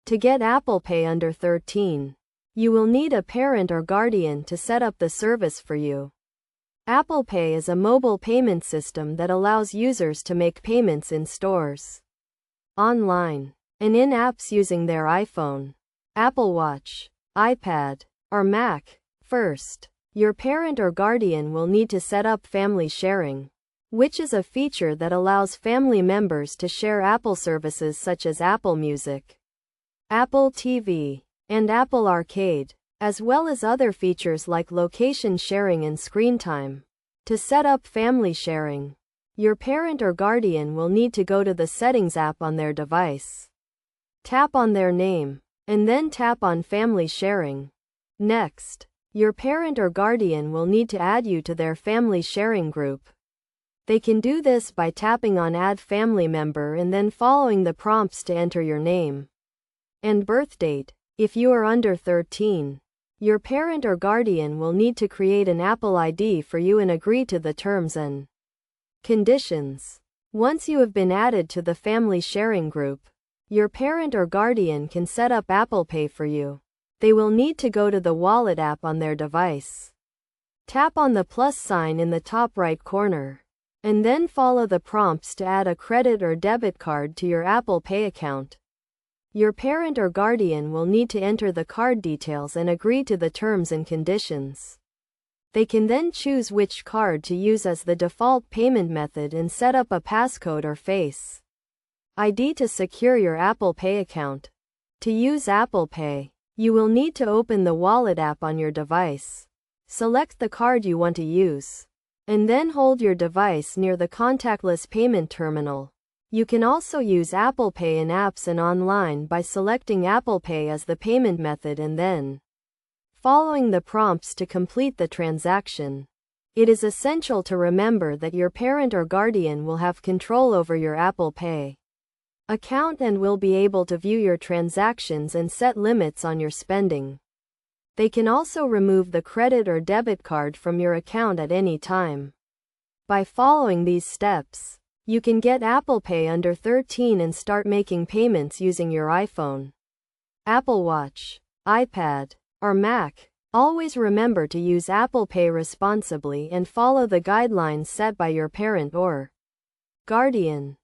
To get Apple Pay under 13, you will need a parent or guardian to set up the service for you. Apple Pay is a mobile payment system that allows users to make payments in stores, online, and in apps using their iPhone, Apple Watch, iPad, or Mac. First, your parent or guardian will need to set up family sharing, which is a feature that allows family members to share Apple services such as Apple Music, Apple TV, and Apple Arcade, as well as other features like location sharing and screen time. To set up family sharing, your parent or guardian will need to go to the Settings app on their device. Tap on their name, and then tap on Family Sharing. Next, your parent or guardian will need to add you to their family sharing group. They can do this by tapping on Add Family Member and then following the prompts to enter your name and birth date. If you are under 13, your parent or guardian will need to create an Apple ID for you and agree to the terms and conditions. Once you have been added to the family sharing group, your parent or guardian can set up Apple Pay for you. They will need to go to the Wallet app on their device. Tap on the plus sign in the top right corner, and then follow the prompts to add a credit or debit card to your Apple Pay account. Your parent or guardian will need to enter the card details and agree to the terms and conditions. They can then choose which card to use as the default payment method and set up a passcode or Face ID to secure your Apple Pay account. To use Apple Pay, you will need to open the Wallet app on your device. Select the card you want to use, and then hold your device near the contactless payment terminal. You can also use Apple Pay in apps and online by selecting Apple Pay as the payment method and then following the prompts to complete the transaction. It is essential to remember that your parent or guardian will have control over your Apple Pay account and will be able to view your transactions and set limits on your spending. They can also remove the credit or debit card from your account at any time. By following these steps, you can get Apple Pay under 13 and start making payments using your iPhone, Apple Watch, iPad, or Mac. Always remember to use Apple Pay responsibly and follow the guidelines set by your parent or guardian.